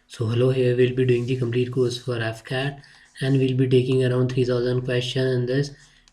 So hello, here we'll be doing the complete course for AFCAT, and we'll be taking around 3000 questions in this,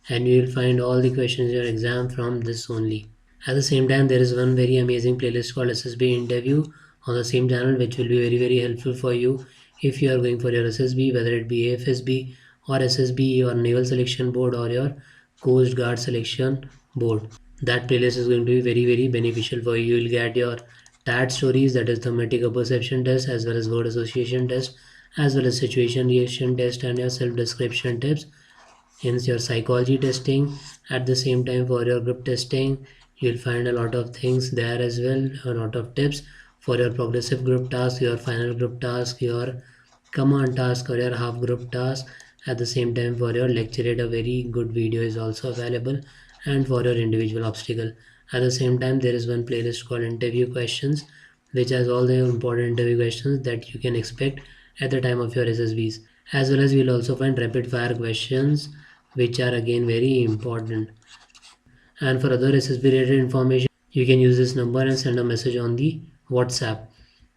and you will find all the questions in your exam from this only. At the same time, there is one very amazing playlist called SSB interview on the same channel, which will be very helpful for you if you are going for your SSB, whether it be AFSB or SSB or Naval Selection Board or your Coast Guard Selection Board. That playlist is going to be very beneficial for you. You will get your TAT stories, that is the thematic perception test, as well as word association test, as well as situation reaction test, and your self description tips. Hence your psychology testing. At the same time, for your group testing, you'll find a lot of things there as well, a lot of tips for your progressive group task, your final group task, your command task, or your half group task. At the same time, for your lecturate, a very good video is also available, and for your individual obstacle. At the same time, there is one playlist called interview questions, which has all the important interview questions that you can expect at the time of your SSBs. As well as we'll also find rapid fire questions, which are again very important. And for other SSB related information, you can use this number and send a message on the WhatsApp.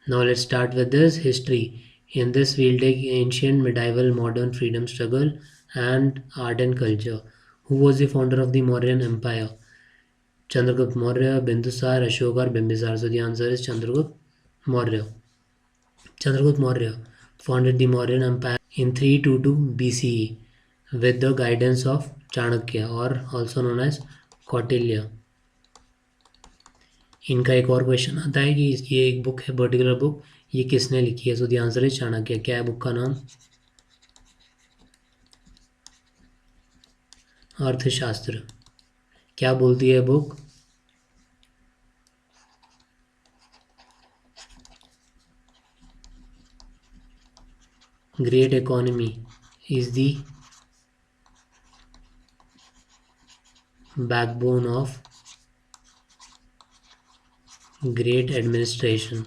Now let's start with this history. In this we'll take ancient, medieval, modern freedom struggle and art and culture. Who was the founder of the Mauryan Empire? Chandragupta Maurya, Bindusar, Ashoka or Bimbisar? So the answer is Chandragupta Maurya. Chandragupta Maurya founded the Mauryan Empire in 322 BCE with the guidance of Chanakya, or also known as Kautilya. इनका एक और question आता है कि ये एक book है, particular book, ये किसने लिखी है? So the answer is Chanakya. क्या है बुक का नाम? अर्थशास्त्र. क्या बोलती है book? Great economy is the backbone of great administration.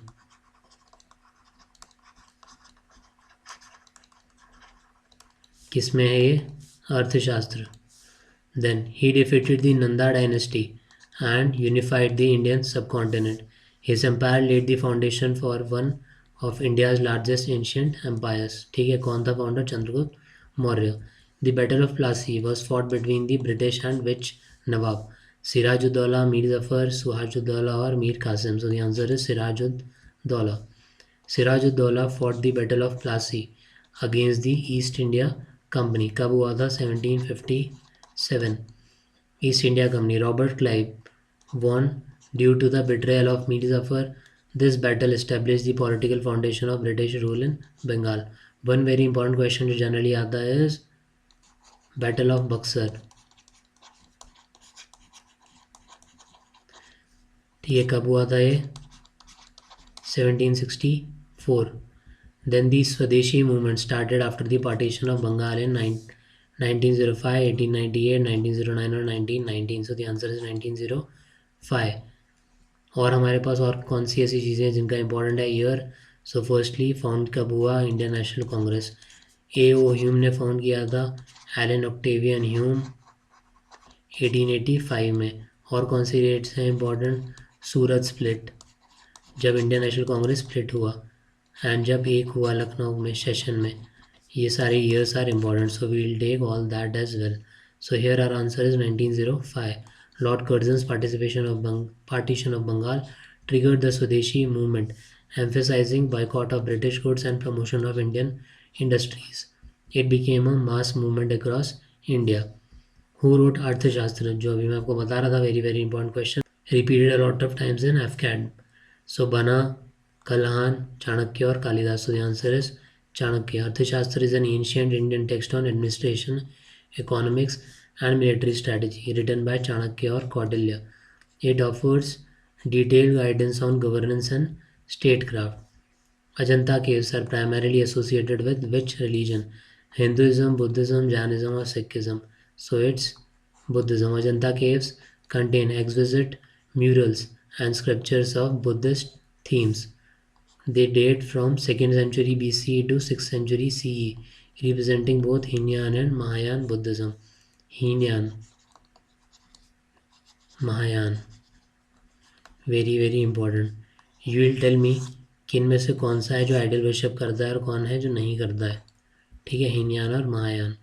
किसमें है ये? अर्थशास्त्र. Then he defeated the Nanda dynasty and unified the Indian subcontinent. His empire laid the foundation for one of India's largest ancient empires. ठीक है, कौन था founder? Chandragupta Maurya. The Battle of Plassey was fought between the British and which Nawab? Sirajuddaulah, Mir Zafar, Suhajuddaulah or Mir Qasim? So the answer is Sirajuddaulah. Sirajuddaulah fought the Battle of Plassey against the East India Company. कब हुआ था? 1757. East India Company. Robert Clive won due to the betrayal of Mir Zafar. This battle established the political foundation of British rule in Bengal. One very important question जो generally आता है is Battle of Buxar. ठीक है, कब हुआ था ये? 1764. Then the Swadeshi movement started after the partition of Bengal in 1905, 1898, 1909 और 1919. So the answer is 1905. और हमारे पास और कौन सी ऐसी चीज़ें हैं जिनका इम्पोर्टेंट है ईयर? सो फर्स्टली फाउंड कब हुआ? Indian National Congress. A O Hume ने फाउंड किया था. एलन ऑक्टेवियन ह्यूम 1885 में. और कौन सी डेट्स हैं इम्पोर्टेंट? सूरत स्प्लिट, जब इंडियन नेशनल कांग्रेस स्प्लिट हुआ, एंड जब एक हुआ लखनऊ में सेशन में. ये सारे years are important, so we will take all that as well. So here are answer is 1905. Lord Curzon's partition of Bengal triggered the Swadeshi movement, emphasizing boycott of British goods and promotion of Indian industries. It became a mass movement across India. Who wrote अर्थशास्त्र? जो अभी मैं आपको बता रहा था, very important question, repeated a lot of times in AFCAT. So बना, कल्हान, चाणक्य और Kalidas. So the answer is Chanakya. Arthashastra is an ancient Indian text on administration, economics and military strategy written by Chanakya or Kautilya. It offers detailed guidance on governance and statecraft. Ajanta caves are primarily associated with which religion? Hinduism, Buddhism, Jainism or Sikhism? So it's Buddhism. Ajanta caves contain exquisite murals and sculptures of Buddhist themes. They date from 2nd century BCE to 6th century CE, representing both Hinyan and Mahayan Buddhism. Hinyan, Mahayan, very important. You will tell me किन में से कौन सा है जो ideal worship करता है और कौन है जो नहीं करता है, ठीक है, हीनयान और Mahayana.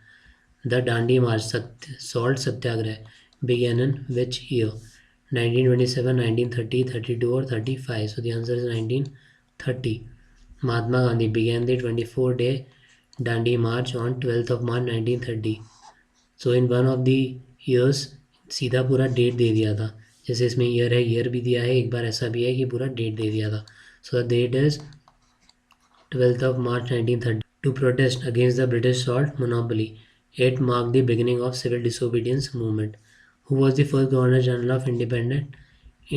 The Dandi March salt Satyagraha began in which year? 1927, 1930, 32 or 35? So the answer is 1930. Mahatma Gandhi began the 24-day Dandi March on 12th of March 1930. So in one of the years सीधा पूरा date दे दिया था, जैसे इसमें year है, year भी दिया है, एक बार ऐसा भी है कि पूरा डेट दे दिया था. So the date is 12th of March 1930. To protest against the British salt monopoly. It marked the beginning of civil disobedience movement. Who was the first Governor General of independent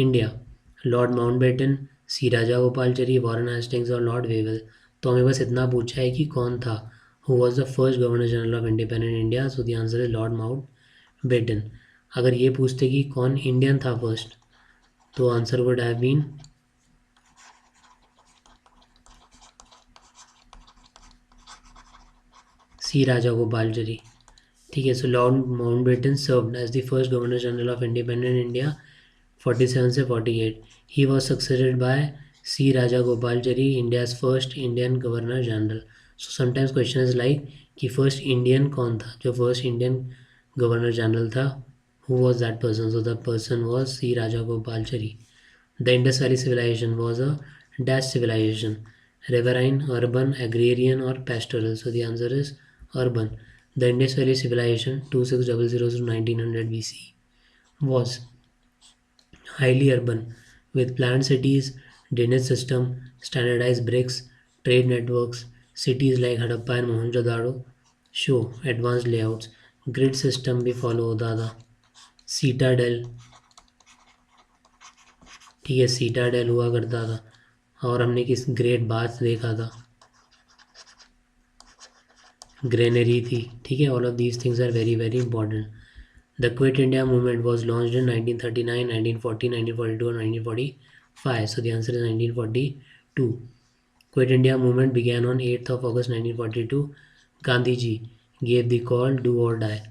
India? Lord Mountbatten, C. Rajagopalachari, Warren Hastings और Lord Wavell. तो हमें बस इतना पूछा है कि कौन था. Who was the first Governor General of independent India? So the answer is Lord Mountbatten. अगर ये पूछते कि कौन इंडियन था फर्स्ट, तो answer would have been C Rajagopalachari. ठीक है. So Lord Mountbatten served as the first governor general of independent India 47 से 48. He was succeeded by C Rajagopalachari, India's first Indian governor general. So sometimes question is like कि first Indian कौन था, जो first Indian governor general था, who was that person? So the person was C Rajagopalachari. The Indus valley civilisation was a dash civilisation, riverine, urban, agrarian or pastoral? So the answer is urban. The Indus Valley Civilization 2600 to 1900 BC was highly urban with planned cities, drainage system, standardized bricks, trade networks. Cities like Harappa and Mohenjo-daro show advanced layouts. Grid system भी follow होता था. Citadel, ठीक है, citadel हुआ करता था. और हमने किस ग्रेट बाथ देखा था, ग्रेनरी थी. ठीक है. All of these things are very very important. The quit India movement was launched in 1939, 1940, 1942 और 1945. So the answer is 1942. Quit India movement began on 8th of August 1942. Gandhi ji gave the call do or die.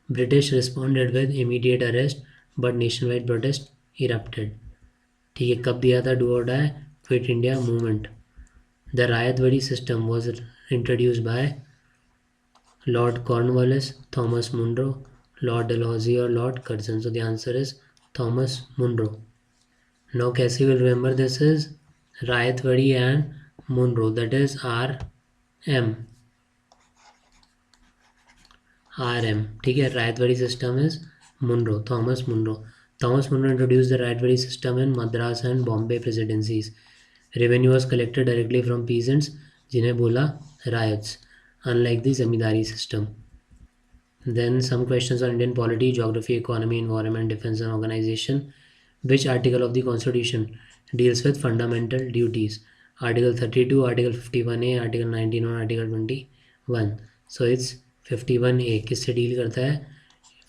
British responded with immediate arrest but nationwide protest erupted. ठीक है. कब दिया था do और die? Quit India movement. The Ryotwari system was introduced by Lord Cornwallis, Thomas Munro, Lord Dalhousie और Lord Curzon. So the answer is Thomas Munro. Now कैसे will remember this is Ryotwari and Munro, that is RM. ठीक है. Ryotwari system is Munro, Thomas Munro. Thomas Munro introduced the Raitwari system in Madras and Bombay presidencies. Revenue was collected directly from peasants, जिन्हें बोला riots, unlike the zamindari system. Then some questions on Indian polity, geography, economy, environment, defense and organization. Which article of the constitution deals with fundamental duties? Article 32, Article 51A, Article 19 और Article 21. So it's 51A. किससे deal करता है?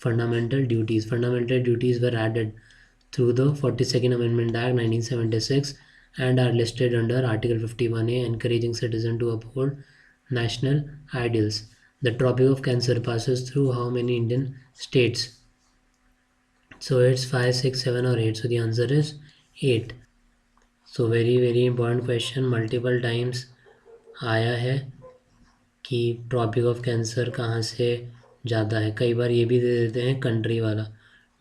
Fundamental duties. Fundamental duties were added through the 42nd Amendment Act 1976 and are listed under Article 51A, encouraging citizens to uphold national ideals. The Tropic of Cancer passes through how many Indian states? So it's 5, 6, 7 or 8. So the answer is 8. So very very important question, multiple times आया है कि tropic of cancer कहाँ से ज़्यादा है. कई बार ये भी दे देते हैं कंट्री वाला,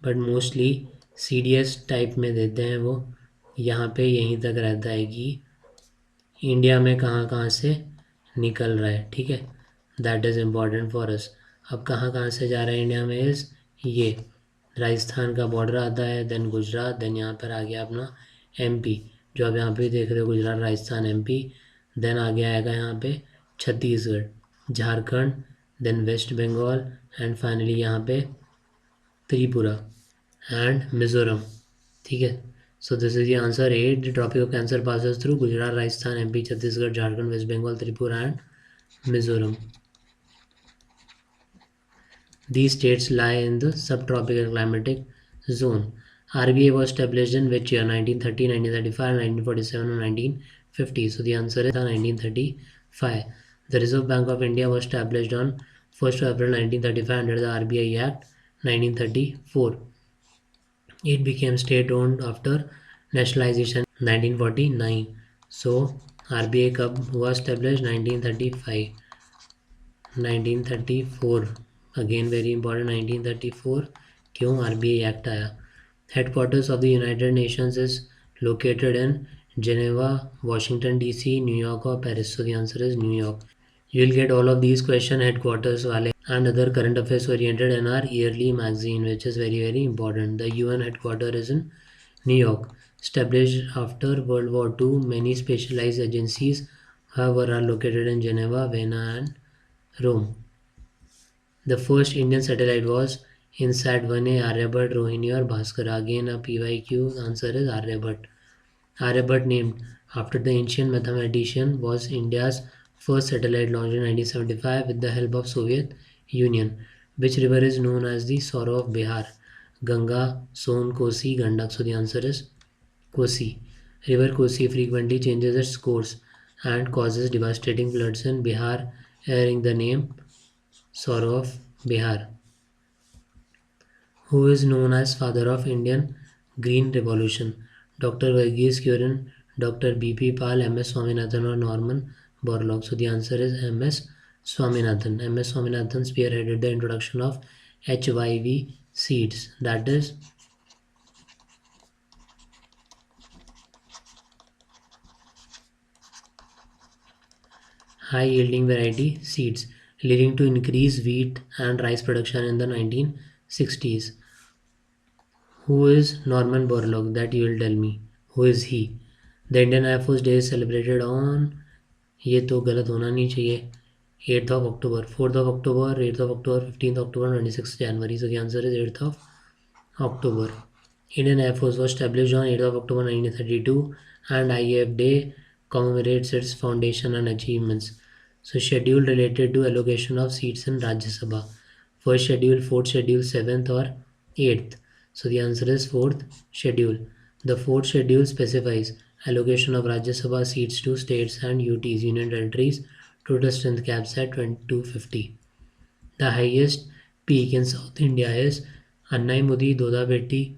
बट मोस्टली CDS टाइप में देते हैं. वो यहाँ पे यहीं तक रहता है कि इंडिया में कहाँ कहाँ से निकल रहा है. ठीक है. That is important for us. अब कहाँ कहाँ से जा रहा है इंडिया में इस ये राजस्थान का बॉर्डर आता है, देन गुजरात, देन यहाँ पर आ गया अपना MP, जो आप यहाँ पे देख रहे हो, गुजरात, राजस्थान, MP. देन आगे आएगा यहाँ पे Chhattisgarh, Jharkhand, then West Bengal and finally यहाँ पे त्रिपुरा एंड मिज़ोरम. ठीक है. So this is the answer 8. The Tropic of Cancer passes through Gujarat, Rajasthan, MP, Chhattisgarh, Jharkhand, West Bengal, Tripura and Mizoram. These states lie in the subtropical climatic zone. RBI was established in which year? 1930, 1935, 1947 or 1950. So the answer is 1935. The Reserve Bank of India was established on 1st of April 1935 under the RBI Act 1934. It became state owned after nationalization 1949. So RBI कब हुआ established? 1935, 1934, again very important, 1934. क्यों? RBI act आया. Headquarters of the United Nations is located in Geneva, Washington DC, New York or Paris. So the answer is New York. You will get all of these question headquarters wale and other current affairs oriented in our yearly magazine, which is very very important. The UN headquarters is in New York. Established after World War II, many specialized agencies, however, are located in Geneva, Vienna and Rome. The first Indian satellite was INSAT-1A, Aryabhat, Rohini or Bhaskar. Again a PYQ, answer is Aryabhat. Aryabhat, named after the ancient mathematician, was India's first satellite launched in 1975 with the help of Soviet Union. Which river is known as the Sorrow of Bihar? Ganga, Son, Kosi, Gandak. So the answer is Kosi. River Kosi frequently changes its course and causes devastating floods in Bihar, earning the name Sorrow of Bihar. Who is known as father of Indian Green Revolution? Dr. Verghese Kurin, Dr. B.P. Pal, M.S. Swaminathan or Norman Borlaug. So the answer is M.S. Swaminathan. M.S. Swaminathan spearheaded the introduction of HYV seeds, that is high yielding variety seeds, leading to increased wheat and rice production in the 1960s. Who is Norman Borlaug? That you will tell me. Who is he? The Indian Air Force Day is celebrated on, ये तो गलत होना नहीं चाहिए, 8th of October, 4th of October, 8th of October, 15th October, 26th January. So the answer is 8th of October. Indian Air Force was established on 8th of October 1932 and IAF Day commemorates its foundation and achievements. So schedule related to allocation of seats in Rajya Sabha. First schedule, fourth schedule, 7th or 8th. So the answer is fourth schedule. The fourth schedule specifies allocation of Rajya Sabha seats to states and UTs, Union Territories. Total strength caps at 250. The highest peak in South India is Annaimudi, Dodabeti,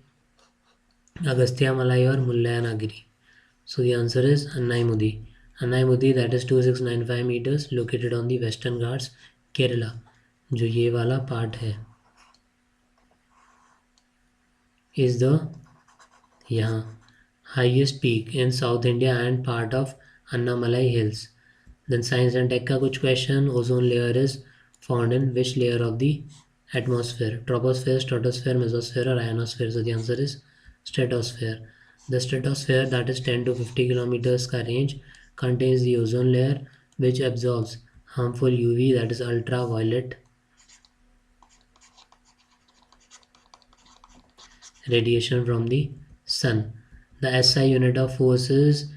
Agastya Malai or Mullayanagiri. So the answer is Annaimudi. Annaimudi, that is 2695 meters, located on the Western Ghats, Kerala. जो ये वाला part है is the यहाँ highest peak in South India and part of Annamalai Hills. Then science and tech का कुछ question. Ozone layer is found in which layer of the atmosphere? Troposphere, stratosphere, mesosphere or ionosphere? So the answer is stratosphere. The stratosphere, that is 10 to 50 kilometers का range, contains the ozone layer which absorbs harmful UV, that is ultraviolet radiation from the sun. The SI unit of force is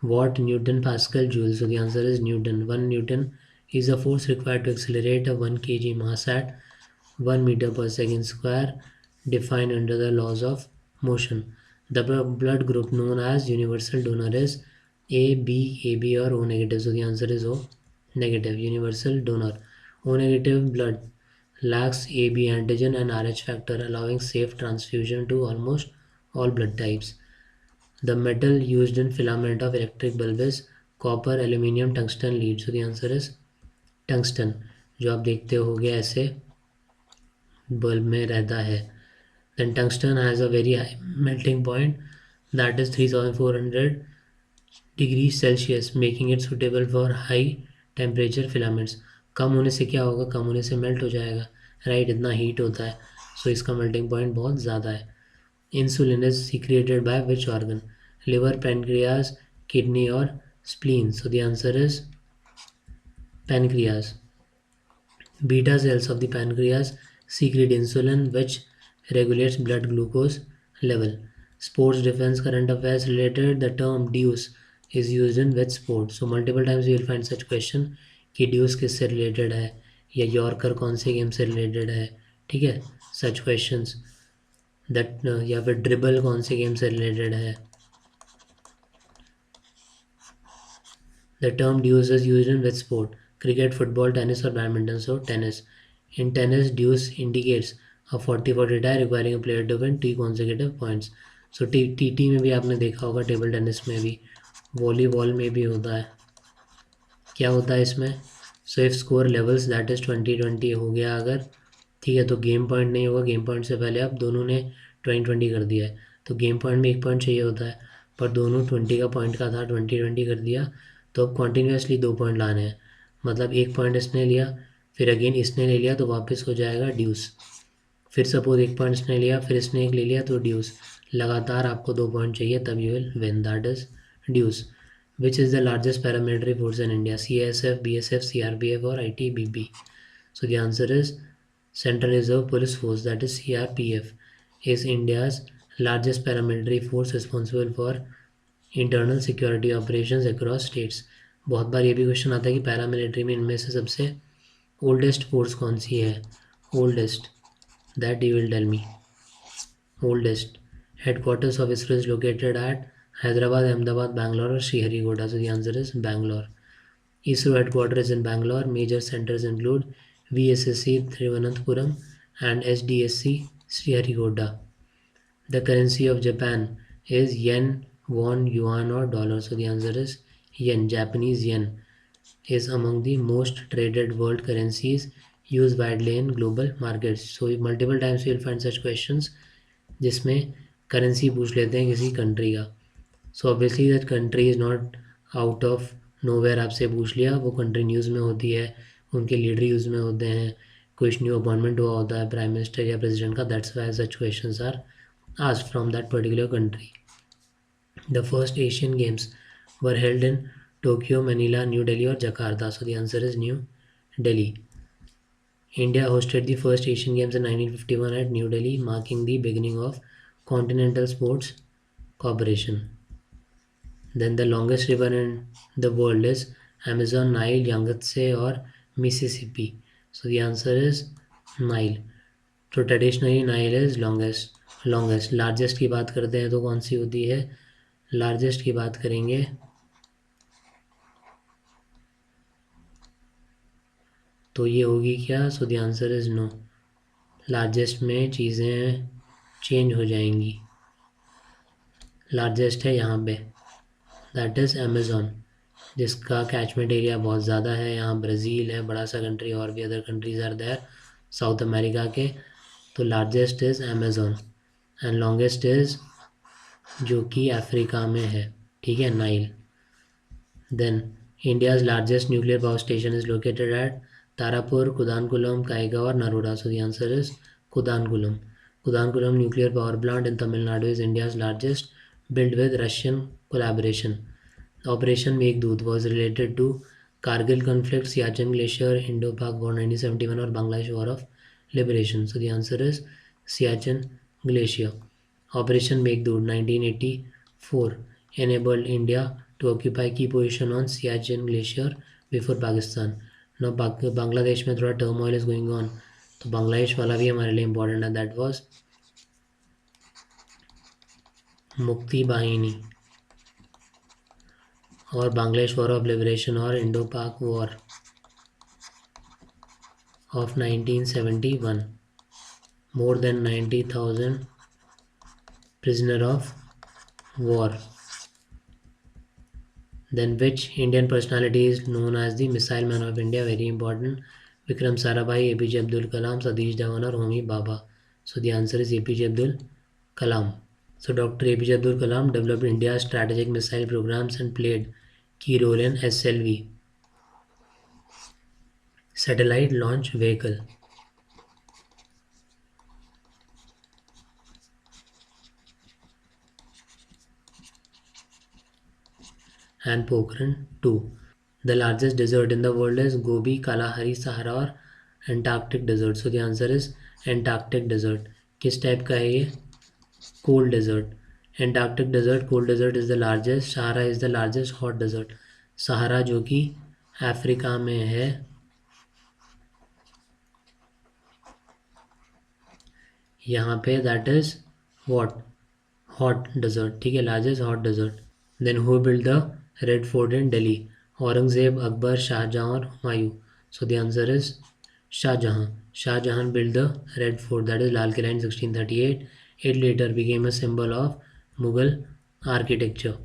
Watt, Newton, Pascal, Joule. So the answer is Newton. 1 Newton is the force required to accelerate a 1 kg mass at 1 meter per second square, defined under the laws of motion. The blood group known as universal donor is AB or O negative. So the answer is O negative, universal donor. O negative blood lacks AB antigen and Rh factor, allowing safe transfusion to almost all blood types. The metal used in filament of electric bulb is copper, aluminium, tungsten, lead. So the answer is tungsten, जो आप देखते होगे ऐसे bulb में रहता है. Then tungsten has a very high melting point, that is 3400 degrees Celsius, making it suitable for high temperature filaments. कम होने से क्या होगा? कम होने से मेल्ट हो जाएगा, राइट? इतना हीट होता है, सो इसका मेल्टिंग पॉइंट बहुत ज़्यादा है. Insulin is secreted by which organ? Liver, pancreas, kidney or spleen? So the answer is pancreas. Beta cells of the pancreas secrete insulin which regulates blood glucose level. Sports, defense, current affairs related, the term deuce is used in which sport? So multiple times you will find such question कि deuce किससे related है या yorker कौन से game से related है, ठीक है, such questions. दैट या फिर ड्रिबल कौन से गेम से रिलेटेड है. The term deuce is used in which sport? Cricket, football, tennis और badminton. So tennis. In tennis deuce indicates a 40-40 tie requiring a player to win 2 consecutive points. So T में भी आपने देखा होगा, table tennis में भी volleyball में भी होता है। क्या होता है इसमें? So if score levels that is 20-20 हो गया अगर, ठीक है, तो गेम पॉइंट नहीं होगा। गेम पॉइंट से पहले अब दोनों ने 20-20 कर दिया है, तो गेम पॉइंट में 1 पॉइंट चाहिए होता है, पर दोनों 20 का पॉइंट का था, 20-20 कर दिया, तो अब कॉन्टीन्यूसली 2 पॉइंट लाने हैं। मतलब 1 पॉइंट इसने लिया, फिर अगेन इसने ले लिया, तो वापस हो जाएगा ड्यूस। फिर सपोज 1 पॉइंट इसने लिया, फिर इसने 1 ले लिया, तो ड्यूस। लगातार आपको 2 पॉइंट चाहिए, तब you will win, that is deuce. Which is the largest paramilitary force in India? CSF, BSF, CRPF और ITBP? So the answer is Central Reserve Police Force, that is CRPF, is India's largest paramilitary force responsible for internal security operations across states. बहुत बार ये भी question आता है कि paramilitary में इनमें से सबसे ओल्डेस्ट फोर्स कौन सी है? Oldest, that you will tell me. Oldest headquarters of ISRO is located at Hyderabad, Ahmedabad, Bangalore or Sriharikota. So the answer is Bangalore. ISRO headquarters is in Bangalore. Major centers include VSSC Thiruvananthapuram and SDSC Sriharikota. The currency of Japan is yen, won, yuan or dollar. So the answer is yen. Japanese yen is among the most traded world currencies used widely in global markets. So multiple times you will find such questions जिसमें currency पूछ लेते हैं किसी country का। So obviously that country is not out of nowhere, आपसे पूछ लिया, वो कंट्री न्यूज़ में होती है, उनके लीडर यूज़ में होते हैं, कुछ न्यू अपॉइंटमेंट हुआ होता है प्राइम मिनिस्टर या प्रेसिडेंट का, that's why such questions are asked from that particular country. The first Asian Games were held in Tokyo, Manila, New Delhi और Jakarta. So the answer is New Delhi. India hosted the first Asian Games in 1951 at New Delhi, marking the beginning of Continental Sports Cooperation. Then the longest river in the world is Amazon, Nile, Yangtze or Mississippi. So the answer is Nile. So traditionally Nile is longest. Largest की बात करते हैं तो कौन सी होती है? Largest की बात करेंगे तो ये होगी क्या? So the answer is no. Largest में चीज़ें चेंज हो जाएंगी। लार्जेस्ट है यहाँ पे, दैट इज़ अमेज़ॉन, जिसका कैचमेंट एरिया बहुत ज़्यादा है। यहाँ ब्राज़ील है, बड़ा सा कंट्री, और भी other countries are there South America के। तो largest is Amazon and longest is जो कि अफ्रीका में है, ठीक है, Nile. Then India's largest nuclear power station is located at Tarapur, Kudankulam, Kaiga और Naroda. So the answer is Kudankulam. Kudankulam nuclear power plant in Tamil Nadu is India's largest, built with Russian collaboration. Operation Meghdoot was related to Kargil conflict, Siachen Glacier, Indo-Pak War 1971 और Bangladesh War of Liberation. So the answer is Siachen Glacier. Operation Meghdoot 1984 enabled India to occupy key position on Siachen Glacier before Pakistan. ना बांग्लादेश में थोड़ा turmoil is going on, तो बांग्लादेश वाला भी हमारे लिए important है। दैट वाज मुक्ति बाहिनी और बांग्लादेश वॉर ऑफ लिबरेशन और इंडो पाक war of 1971, more than 90,000 prisoner of war. Then which Indian personality is known as the Missile Man of India? Very important. Vikram Sarabhai, APJ Abdul Kalam, Satish Dhawan or Homi Bhabha. So the answer is APJ Abdul Kalam. So Dr. APJ Abdul Kalam developed India's strategic missile programs and played key role in SLV, Satellite Launch Vehicle. And Pokhran 2. The largest desert in the world is Gobi, Kalahari, Sahara और Antarctic desert. So the answer is Antarctic desert. किस type का है ये? Cold desert. Antarctic desert, cold desert is the largest. Sahara is the largest hot desert. Sahara जो कि Africa में है, यहाँ पे that is what? Hot desert, ठीक है, largest hot desert. Then who built the Red Fort in Delhi? Aurangzeb, Akbar, Shahjahan और Humayun. So the answer is Shahjahan. Shahjahan built the Red Fort, that is Lal Killa in 1638. It later became a symbol of Mughal architecture.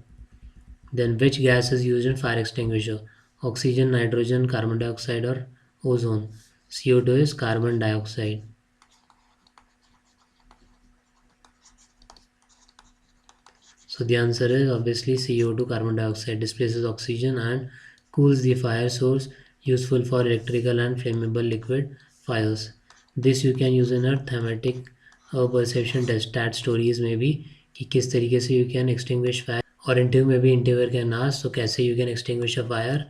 Then which gas is used in fire extinguisher? Oxygen, nitrogen, carbon dioxide or ozone? CO2 is carbon dioxide. So the answer is obviously CO2, carbon dioxide, displaces oxygen and cools the fire source, useful for electrical and flammable liquid fires. This you can use in a thematic perception test. Stat stories में भी कि किस तरीके से you can extinguish fire, और interview में भी interviewer can ask तो कैसे you can extinguish a fire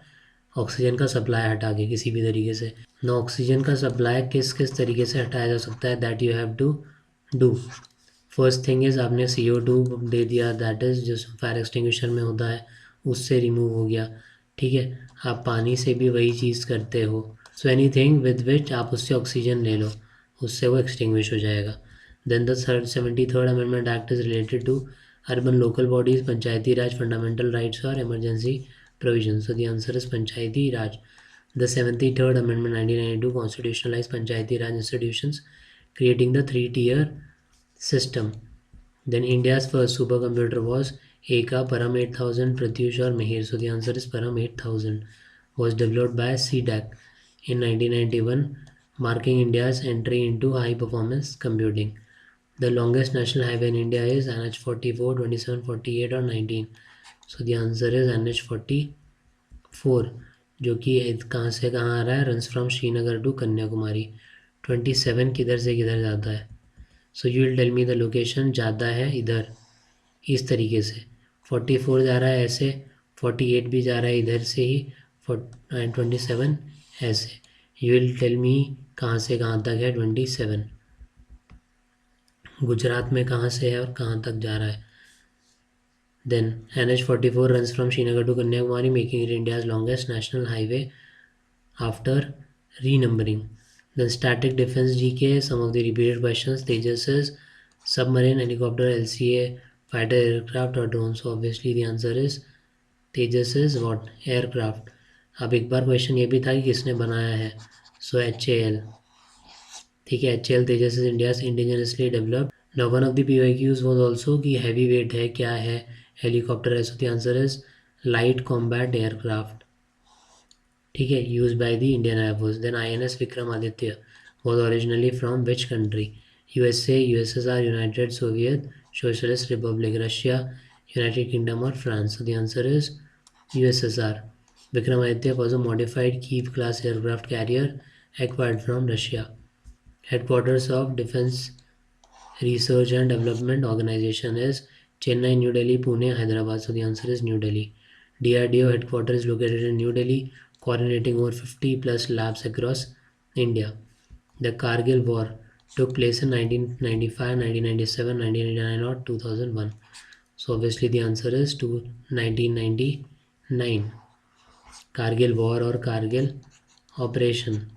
oxygen का सप्लाई हटा के किसी भी तरीके से. ना ऑक्सीजन का सप्लाई किस किस तरीके से हटाया जा सकता है, that you have to do. First thing is आपने CO2 दे दिया, दैट इज़ जो फायर एक्सटिंग्विशर में होता है उससे रिमूव हो गया. ठीक है, आप पानी से भी वही चीज़ करते हो. So any thing with which आप उससे ऑक्सीजन ले लो, उससे वो एक्सटिंग्विश हो जाएगा. Then the 73rd amendment act is related to urban local bodies, panchayati raj, fundamental rights और emergency provision. So the answer is Panchayati Raj. The 73rd Amendment 1992 constitutionalized Panchayati Raj institutions, creating the three-tier system. Then India's first supercomputer was Eka, Param 8000, Pratyush or Mihir. So the answer is Param 8000. Was developed by CDAC in 1991, marking India's entry into high-performance computing. The longest national highway in India is NH 44, 27, 48 or 19. So the answer is NH 44, जो कि कहाँ से कहाँ आ रहा है, runs from Srinagar to Kanyakumari. 27 किधर से किधर जाता है? So you will tell me the location. जाता है इधर इस तरीके से, 44 जा रहा है ऐसे, 48 भी जा रहा है इधर से ही, 27 ऐसे. यू विल टेल मी कहाँ से कहाँ तक है 27, गुजरात में कहाँ से है और कहाँ तक जा रहा है. Then NH 44 runs from Srinagar to Kanyakumari, making it India's longest national highway after renumbering. Then static defense GK, some of the repeated questions. Tejas is submarine, helicopter, LCA, fighter aircraft or drone. So obviously the answer is Tejas is what? Aircraft. अब एक बार question ये भी था कि किसने बनाया है. So HAL. ठीक है, HAL Tejas is India's indigenously developed. Now one of the PYQs was also कि हैवी वेट है, क्या है, हेलीकॉप्टर है. So the answer is light combat aircraft. ठीक है, use by the Indian air force. Then INS Vikramaditya was originally from which country? USA, USSR, United Soviet Socialist Republic, Russia, United Kingdom और France. So the answer is USSR. Vikramaditya was a modified Kiev class aircraft career acquired from Russia. Headquarters of Defense Research and Development Organization is Chennai, New Delhi, Pune, Hyderabad. So the answer is New Delhi. DRDO headquarters is located in New Delhi, coordinating over 50 plus labs across India. The Kargil War took place in 1995, 1997, 1999 or 2001. So obviously the answer is 1999. Kargil War or Kargil Operation.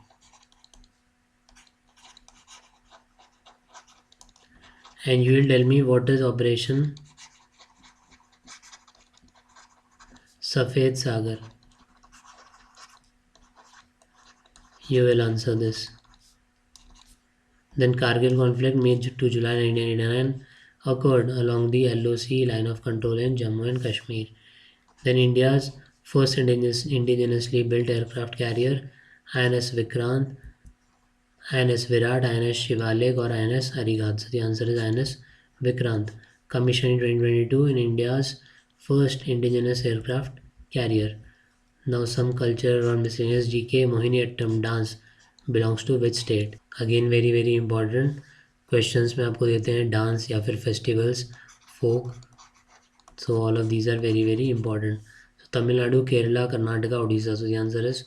And you will tell me what is Operation Safed Sagar. You will answer this. Then Kargil conflict May to July 1989 occurred along the LOC line of control in Jammu and Kashmir. Then India's first indigenously built aircraft carrier INS Vikrant, INS Virat, INS Shivalik or INS Arigat. So the answer is INS Vikrant. Commissioned in 2022 in India's first indigenous aircraft carrier. Now some culture or miscellaneous GK. Mohiniyattam dance belongs to which state? Again very important questions में आपको देते हैं dance या फिर festivals, folk. So all of these are very important. So Tamil Nadu, Kerala, Karnataka, Odisha. So the answer is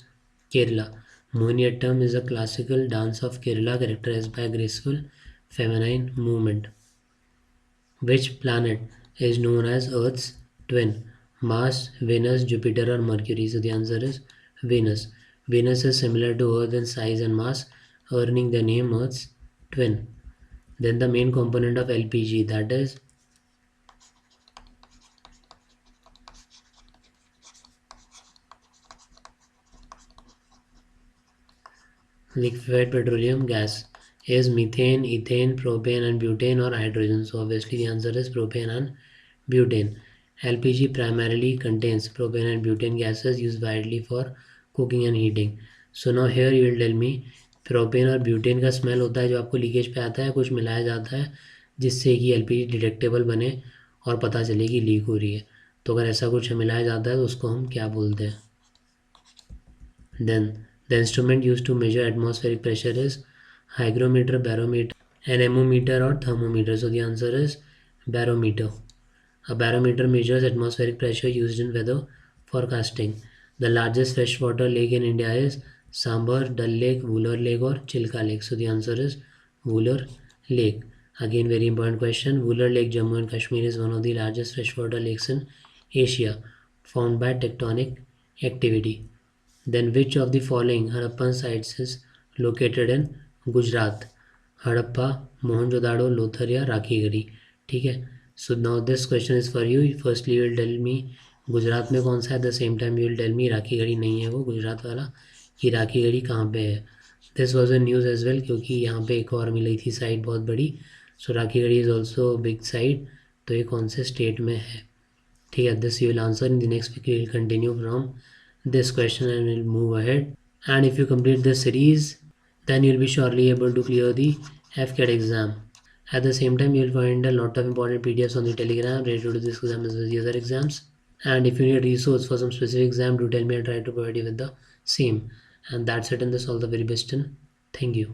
Kerala. Mohiniyattam is a classical dance of Kerala characterized by a graceful feminine movement. Which planet is known as Earth's twin? Mars, Venus, Jupiter or Mercury? So the answer is Venus. Venus is similar to Earth in size and mass, earning the name Earth's twin. Then the main component of LPG, that is liquefied petroleum gas, is methane, ethane, propane and butane or hydrogen. So obviously the answer is propane and butane. LPG primarily contains propane and butane gases used widely for cooking and heating. So now here you will tell me propane और butane का smell होता है जो आपको leakage पे आता है, कुछ मिलाया जाता है जिससे कि एलपीजी डिटेक्टेबल बने और पता चले कि लीक हो रही है. तो अगर ऐसा कुछ मिलाया जाता है तो उसको हम क्या बोलते हैं. Then the instrument use to measure atmospheric pressure is hygrometer, barometer, anemometer और thermometer. So the answer is barometer. A barometer measures atmospheric pressure used in weather forecasting. The largest freshwater lake in India is Sambar, Dal Lake, Wooler Lake or Chilka Lake. So the answer is Wooler Lake. Again, very important question. Wooler Lake, Jammu and Kashmir is one of the largest freshwater lakes in Asia, formed by tectonic activity. Then which of the following Harappan sites is located in Gujarat? Harappa, Mohenjodaro, Lothal या राखीगढ़ी. ठीक है. So now this question is for you. Firstly you will tell me Gujarat में कौन सा है. The same time you will tell me Rakhigarhi नहीं है वो गुजरात वाला, कि राखीगढ़ी कहाँ पे है. This was a news as well क्योंकि यहाँ पे एक और मिली थी साइट बहुत बड़ी. So Rakhigarhi is also big site. तो ये कौन से स्टेट में है. ठीक है. This you will answer in the next week. Will continue from this question and we'll move ahead. And if you complete this series, then you'll be surely able to clear the FCAT exam. At the same time, you'll find a lot of important PDFs on the Telegram related to this exam as well as the other exams. And if you need a resource for some specific exam, do tell me. I'll try to provide you with the same. And that's it in this. All the very best and thank you.